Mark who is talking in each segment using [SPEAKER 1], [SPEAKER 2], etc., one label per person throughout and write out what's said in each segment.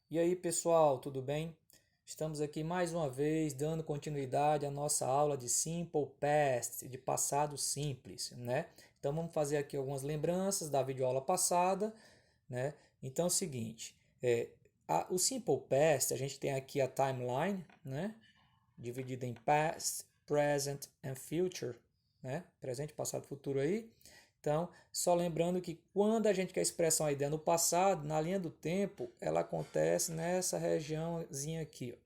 [SPEAKER 1] E aí, pessoal, tudo bem? Estamos aqui mais uma vez dando continuidade à nossa aula de Simple Past, de passado simples, né? Então vamos fazer aqui algumas lembranças da videoaula passada, né? Então é o seguinte, o Simple Past, a gente tem aqui a timeline, né? Dividida em Past, Present and Future, né? Presente, passado, futuro aí. Então, só lembrando que quando a gente quer expressar uma ideia no passado, na linha do tempo, ela acontece nessa regiãozinha aqui, ó.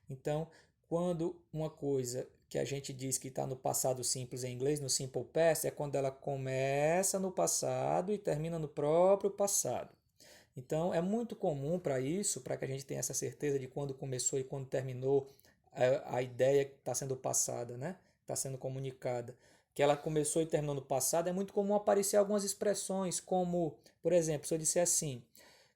[SPEAKER 1] Então, quando uma coisa que a gente diz que está no passado simples em inglês, no simple past, é quando ela começa no passado e termina no próprio passado. Então, é muito comum para isso, para que a gente tenha essa certeza de quando começou e quando terminou a ideia que está sendo passada, né? Está sendo comunicada. Que ela começou e terminou no passado, é muito comum aparecer algumas expressões, como, por exemplo, se eu disser assim,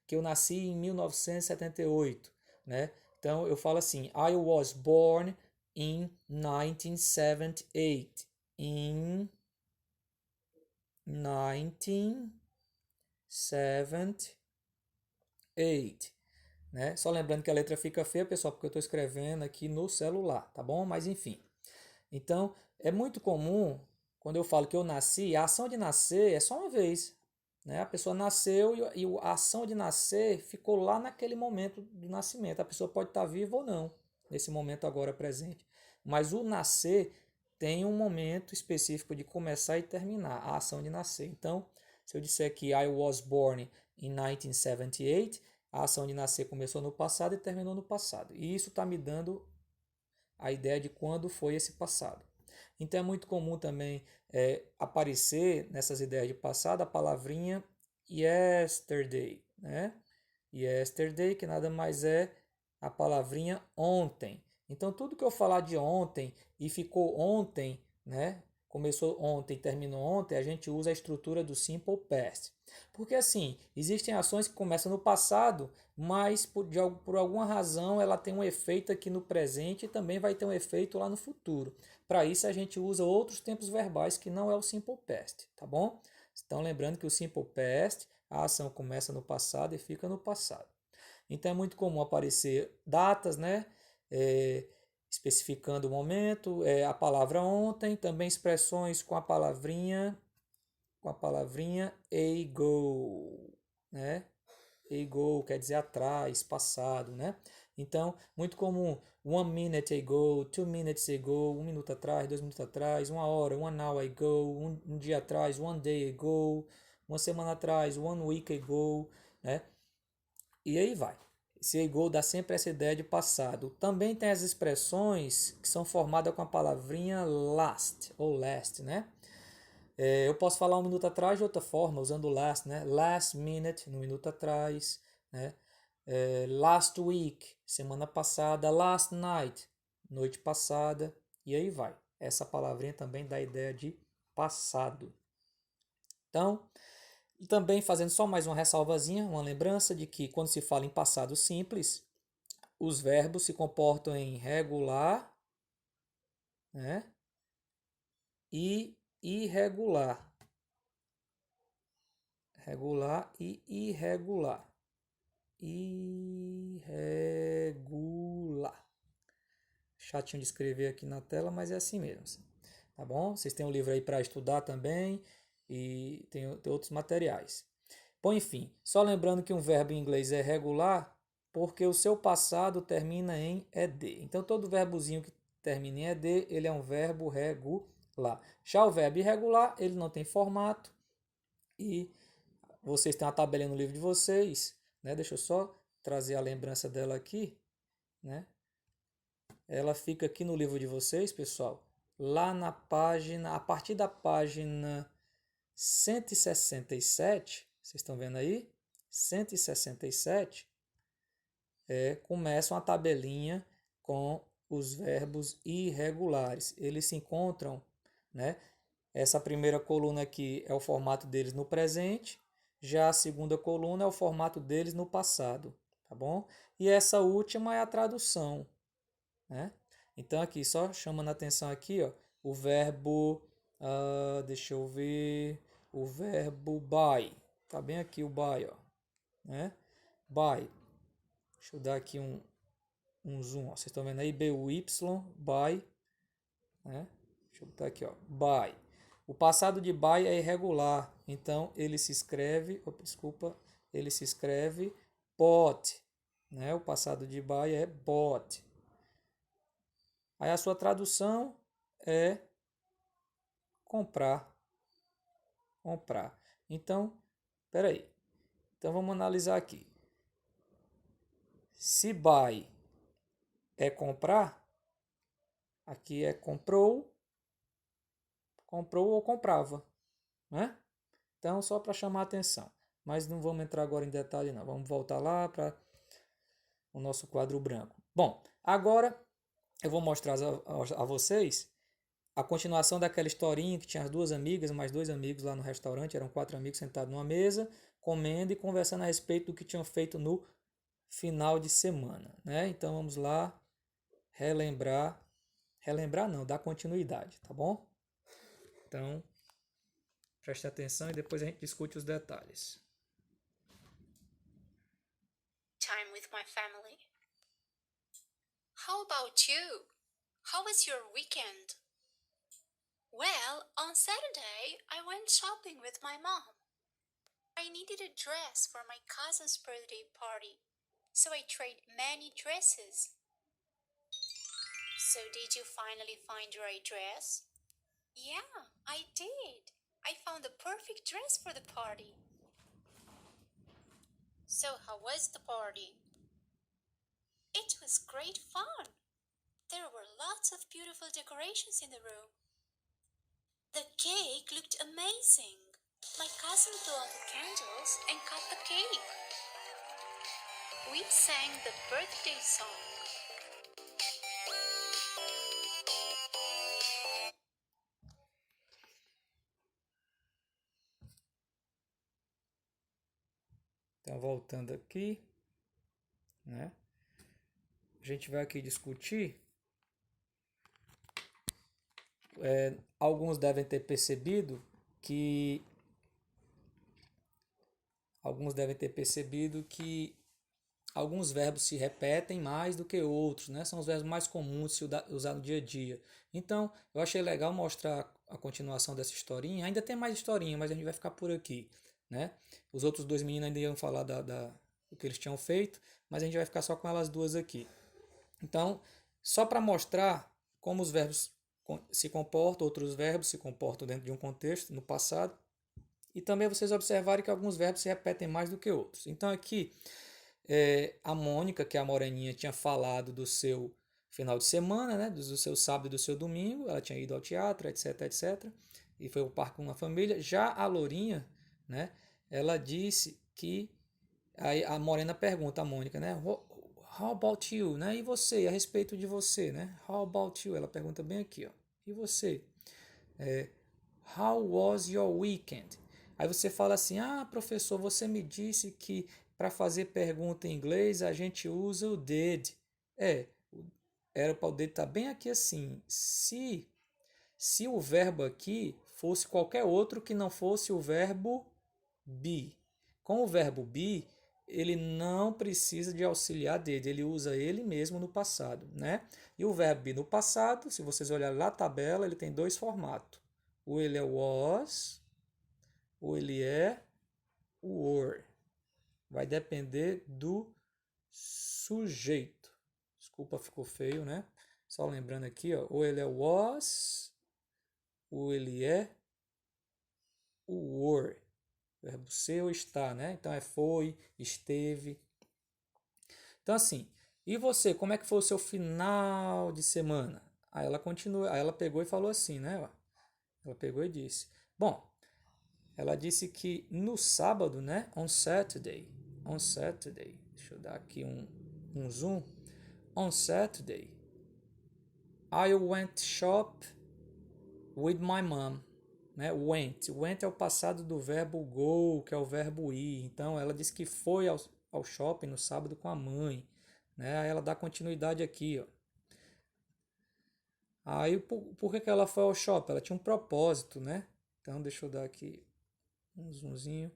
[SPEAKER 1] que eu nasci em 1978, né? Então, eu falo assim, I was born in 1978. In 1978. Né? Só lembrando que a letra fica feia, pessoal, porque eu estou escrevendo aqui no celular, tá bom? Mas enfim. Então, é muito comum, quando eu falo que eu nasci, a ação de nascer é só uma vez. Né? A pessoa nasceu e a ação de nascer ficou lá naquele momento do nascimento. A pessoa pode estar viva ou não, nesse momento agora presente. Mas o nascer tem um momento específico de começar e terminar, a ação de nascer. Então, se eu disser que I was born in 1978, a ação de nascer começou no passado e terminou no passado. E isso está me dando a ideia de quando foi esse passado. Então é muito comum também aparecer nessas ideias de passado a palavrinha yesterday, né? Yesterday, que nada mais é a palavrinha ontem. Então tudo que eu falar de ontem e ficou ontem, né? Começou ontem e terminou ontem, a gente usa a estrutura do simple past. Porque assim, existem ações que começam no passado, mas por alguma razão ela tem um efeito aqui no presente e também vai ter um efeito lá no futuro. Para isso a gente usa outros tempos verbais que não é o simple past, tá bom? Então lembrando que o simple past, a ação começa no passado e fica no passado. Então é muito comum aparecer datas, né? É, especificando o momento, a palavra ontem, também expressões com a palavrinha ago, né? Ago quer dizer atrás, passado, né? Então, muito comum, 1 minute ago, 2 minutes ago, 1 minuto atrás, 2 minutos atrás, 1 hora, 1 hour ago, um dia atrás, 1 day ago, uma semana atrás, 1 week ago, né? E aí vai. Esse ago dá sempre essa ideia de passado. Também tem as expressões que são formadas com a palavrinha last, ou last, né? Eu posso falar 1 minuto atrás de outra forma, usando last, né? Last minute, no minuto atrás, né? Last week, semana passada. Last night, noite passada. E aí vai. Essa palavrinha também dá a ideia de passado. Então, e também fazendo só mais uma ressalvazinha, uma lembrança de que quando se fala em passado simples, os verbos se comportam em regular, né? E irregular. Regular e irregular. Irregular. Chatinho de escrever aqui na tela, mas é assim mesmo. Tá bom? Vocês têm um livro aí para estudar também e tem outros materiais. Bom, enfim, só lembrando que um verbo em inglês é regular porque o seu passado termina em ed. Então, todo verbozinho que termina em ed, ele é um verbo regular. Já o verbo irregular, ele não tem formato e vocês têm uma tabelinha no livro de vocês, né? Deixa eu só trazer a lembrança dela aqui, né? Ela fica aqui no livro de vocês, pessoal, lá na página, a partir da página 167, vocês estão vendo aí? 167, começa uma tabelinha com os verbos irregulares. Eles se encontram, né? Essa primeira coluna aqui é o formato deles no presente, já a segunda coluna é o formato deles no passado, tá bom? E essa última é a tradução, né? Então aqui, só chamando a atenção aqui, ó, o verbo, deixa eu ver, o verbo buy, tá bem aqui o buy, ó, né? Buy. Deixa eu dar aqui um zoom. Ó. Vocês estão vendo aí? BUY, by. Né? Deixa eu botar aqui, ó. By. O passado de by é irregular. Então, ele se escreve... desculpa. Ele se escreve bought. Né? O passado de buy é bought. Aí a sua tradução é comprar. Comprar. Então, peraí. Então vamos analisar aqui. Se buy é comprar, aqui é comprou ou comprava. Né? Então, só para chamar a atenção. Mas não vamos entrar agora em detalhe não. Vamos voltar lá para o nosso quadro branco. Bom, agora eu vou mostrar a vocês a continuação daquela historinha que tinha as duas amigas, mais dois amigos lá no restaurante, eram 4 amigos sentados numa mesa, comendo e conversando a respeito do que tinham feito no final de semana, né? Então vamos lá relembrar não, dar continuidade, tá bom? Então, preste atenção e depois a gente discute os detalhes.
[SPEAKER 2] Time with my family. How about you? How was your weekend? Well, on Saturday, I went shopping with my mom. I needed a dress for my cousin's birthday party, so I tried many dresses. So did you finally find your right dress? Yeah, I did. I found the perfect dress for the party. So how was the party? It was great fun. There were lots of beautiful decorations in the room. The cake looked amazing. My cousin blew out the candles and cut the cake. We sang the birthday song.
[SPEAKER 1] Então, voltando aqui, né? A gente vai aqui discutir. Alguns devem ter percebido que alguns verbos se repetem mais do que outros, né? São os verbos mais comuns de se usar no dia a dia. Então, eu achei legal mostrar a continuação dessa historinha. Ainda tem mais historinha, mas a gente vai ficar por aqui, né? Os outros dois meninos ainda iam falar do que eles tinham feito, mas a gente vai ficar só com elas duas aqui. Então, só para mostrar como os verbos se comportam, outros verbos se comportam dentro de um contexto, no passado, e também vocês observarem que alguns verbos se repetem mais do que outros. Então, aqui, a Mônica, que é a moreninha, tinha falado do seu final de semana, né, do seu sábado e do seu domingo, ela tinha ido ao teatro, etc, etc, e foi ao parque com uma família. Já a Lourinha, né, ela disse que, aí a Morena pergunta a Mônica, né, how about you, né, e você, a respeito de você, né, how about you, ela pergunta bem aqui, ó, e você, how was your weekend? Aí você fala assim, professor, você me disse que para fazer pergunta em inglês a gente usa o did. Era para o did estar bem aqui assim. Se o verbo aqui fosse qualquer outro que não fosse o verbo be. Com o verbo be, ele não precisa de auxiliar did, ele usa ele mesmo no passado, né? E o verbo be no passado, se vocês olharem lá na tabela, ele tem dois formatos. Ou ele é was, ou ele é were. Vai depender do sujeito. Desculpa, ficou feio, né? Só lembrando aqui, ó, ou ele é was, ou ele é were. Verbo ser ou estar, né? Então é foi, esteve. Então assim, e você, como é que foi o seu final de semana? Aí ela continua, aí ela pegou e falou assim, né? Ela pegou e disse: bom, ela disse que no sábado, né? On Saturday. Deixa eu dar aqui um zoom. On Saturday, I went shop with my mom. Né? Went é o passado do verbo go, que é o verbo ir. Então ela disse que foi ao shopping no sábado com a mãe. Né? Aí ela dá continuidade aqui, ó. Aí por que ela foi ao shopping? Ela tinha um propósito, né? Então deixa eu dar aqui um zoomzinho.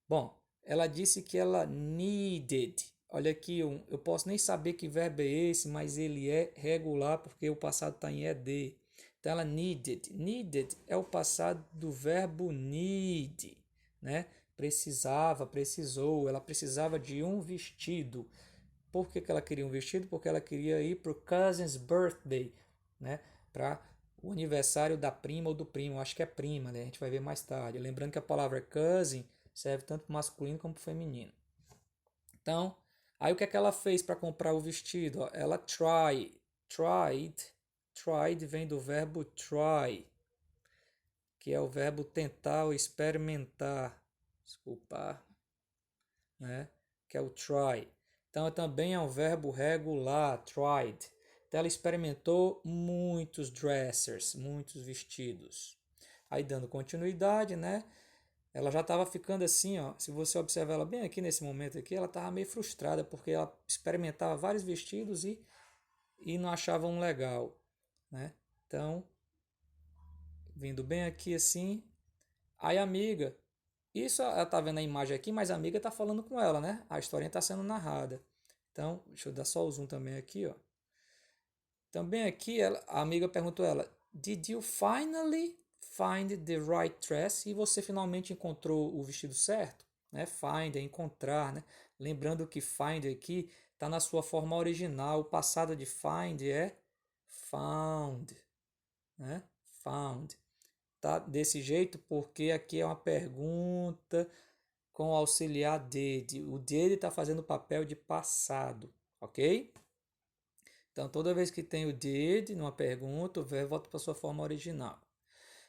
[SPEAKER 1] Bom, ela disse que ela needed. olha aqui, eu posso nem saber que verbo é esse, mas ele é regular porque o passado está em ed. Então ela needed. Needed é o passado do verbo need, né? Precisava, precisou, ela precisava de um vestido. Por que ela queria um vestido? Porque ela queria ir para o cousin's birthday, né? Para o aniversário da prima ou do primo. Acho que é prima, né? A gente vai ver mais tarde. Lembrando que a palavra cousin serve tanto para o masculino como para o feminino. Então, aí o que é que ela fez para comprar o vestido? Ó, ela tried vem do verbo try, que é o verbo tentar ou experimentar. Desculpa, né? Que é o try. Então, também é um verbo regular, tried. Então, ela experimentou muitos dressers, muitos vestidos. Aí, dando continuidade, né? Ela já estava ficando assim, ó. Se você observar ela bem aqui nesse momento aqui, ela estava meio frustrada porque ela experimentava vários vestidos e não achava um legal, né? Então, vindo bem aqui assim, aí a amiga, isso ela tá vendo a imagem aqui, mas a amiga tá falando com ela, né? A historinha está sendo narrada. Então, deixa eu dar só o zoom também aqui, ó. Também aqui a amiga perguntou a ela: Did you finally find the right dress? E você finalmente encontrou o vestido certo? Né? Find é encontrar, né? Lembrando que find aqui está na sua forma original. O passado de find é found, né? Found. Tá desse jeito porque aqui é uma pergunta com o auxiliar did. O did está fazendo o papel de passado, ok? Então, toda vez que tem o did numa pergunta, o verbo volta para sua forma original.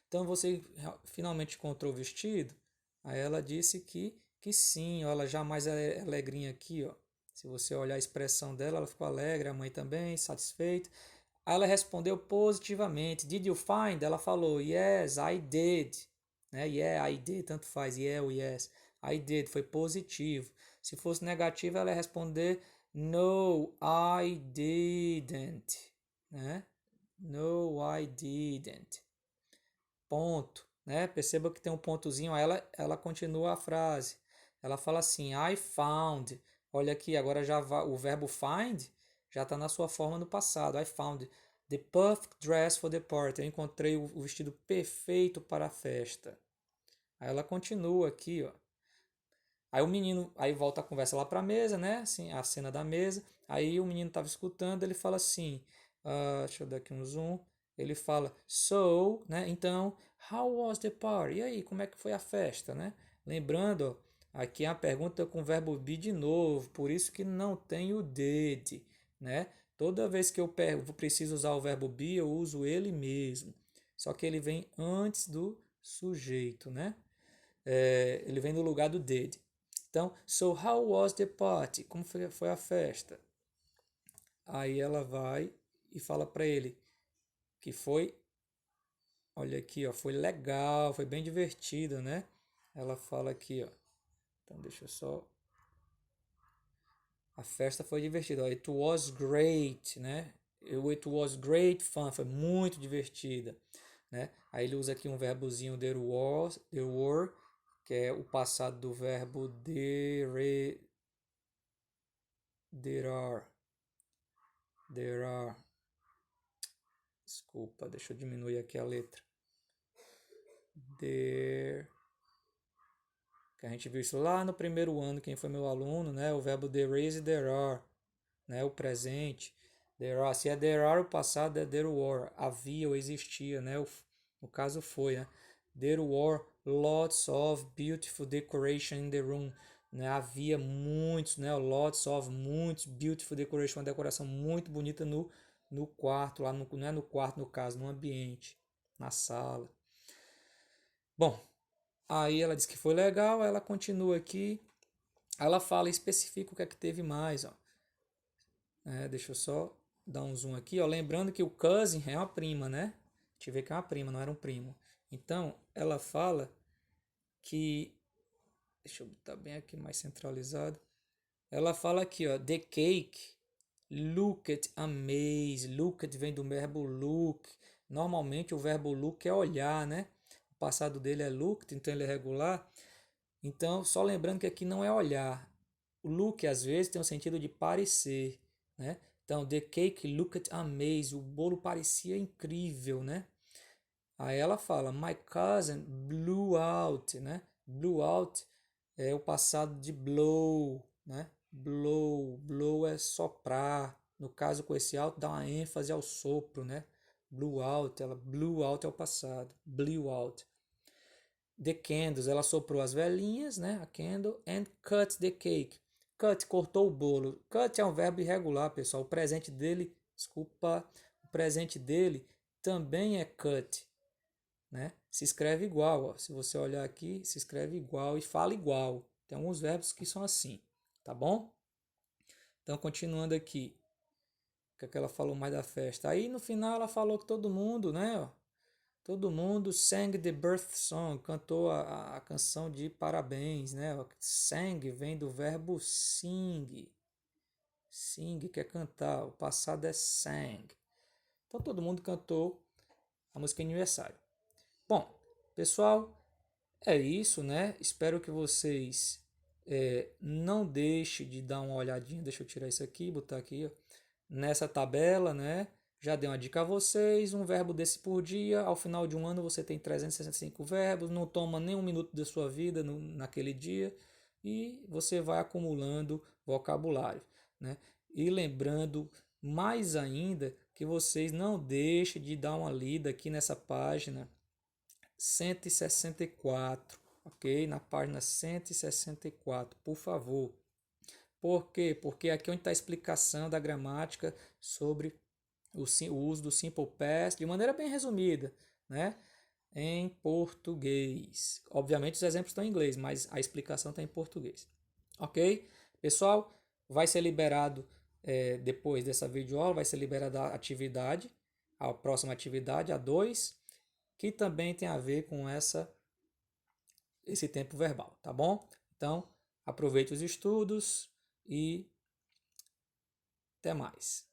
[SPEAKER 1] Então, você finalmente encontrou o vestido? Aí ela disse que sim, ó, ela já mais alegrinha aqui, ó. Se você olhar a expressão dela, ela ficou alegre, a mãe também, satisfeita. Aí ela respondeu positivamente. Did you find? Ela falou, yes, I did. Né? Yeah, I did, tanto faz, yeah ou yes. I did, foi positivo. Se fosse negativo, ela ia responder no, I didn't, né? No, I didn't. Ponto, né? Perceba que tem um pontozinho, aí ela continua a frase. Ela fala assim, I found. Olha aqui, agora já o verbo find já está na sua forma no passado. I found the perfect dress for the party. Eu encontrei o vestido perfeito para a festa. Aí ela continua aqui, ó. Aí o menino, aí volta a conversa lá para a mesa, né? Assim, a cena da mesa. Aí o menino estava escutando, ele fala assim, deixa eu dar aqui um zoom. Ele fala, so, né? Então, how was the party? E aí, como é que foi a festa, né? Lembrando, ó, aqui é a pergunta com o verbo be de novo, por isso que não tem o did, né? Toda vez que eu preciso usar o verbo be, eu uso ele mesmo. Só que ele vem antes do sujeito, né? Ele vem no lugar do did. Então, so how was the party? Como foi a festa? Aí ela vai e fala para ele que foi, olha aqui, ó, foi legal, foi bem divertido, né? Ela fala aqui, ó. Então deixa eu só. A festa foi divertida. Ó, it was great, né? It was great fun, foi muito divertida, né? Aí ele usa aqui um verbozinho there were, que é o passado do verbo there are. There are. Desculpa, deixa eu diminuir aqui a letra. There. Que a gente viu isso lá no primeiro ano, quem foi meu aluno, né? O verbo there is e there are, né? O presente. There are. Se é there are, o passado é there were. Havia ou existia, né? No caso foi, né? There were lots of beautiful decoration in the room. Né? Havia muitos, né? Lots of, muitos beautiful decoration, uma decoração muito bonita no quarto, lá no, não é no quarto no caso, no ambiente, na sala. Bom, aí ela diz que foi legal, ela continua aqui, ela fala e especifica o que é que teve mais, ó. Deixa eu só dar um zoom aqui, ó. Lembrando que o cousin é uma prima, né? A gente vê que é uma prima, não era um primo. Então, ela fala que, deixa eu botar bem aqui mais centralizado. Ela fala aqui, ó, the cake looked amazing. Looked vem do verbo look. Normalmente o verbo look é olhar, né? O passado dele é looked, então ele é regular. Então, só lembrando que aqui não é olhar. O look, às vezes, tem o sentido de parecer, né? Então, the cake looked amazing. O bolo parecia incrível, né? Aí ela fala, my cousin blew out, né? Blew out é o passado de blow, né? Blow é soprar. No caso, com esse out, dá uma ênfase ao sopro, né? Blew out é o passado. Blew out. The candles, ela soprou as velinhas, né? A candle. And cut the cake. Cut, cortou o bolo. Cut é um verbo irregular, pessoal. O presente dele, desculpa, o presente dele também é cut, né? Se escreve igual, ó. Se você olhar aqui, se escreve igual e fala igual. Tem alguns verbos que são assim, tá bom? Então, continuando aqui, o que ela falou mais da festa? Aí, no final, ela falou que todo mundo, né, ó, todo mundo sang the birth song, cantou a canção de parabéns, né? Sang vem do verbo sing. Sing, que é cantar. O passado é sang. Então, todo mundo cantou a música de aniversário. Bom, pessoal, é isso, né? Espero que vocês não deixem de dar uma olhadinha. Deixa eu tirar isso aqui, botar aqui, ó, nessa tabela, né? Já dei uma dica a vocês, um verbo desse por dia. Ao final de um ano você tem 365 verbos, não toma nem um minuto da sua vida naquele dia e você vai acumulando vocabulário, né? E lembrando mais ainda que vocês não deixem de dar uma lida aqui nessa página 164, ok? Na página 164, por favor. Por quê? Porque aqui é onde está a explicação da gramática sobre o uso do simple past de maneira bem resumida, né? Em português. Obviamente os exemplos estão em inglês, mas a explicação está em português. Ok? Pessoal, vai ser liberado depois dessa videoaula, vai ser liberada a atividade, a próxima atividade, a 2, que também tem a ver com esse tempo verbal, tá bom? Então, aproveite os estudos e até mais.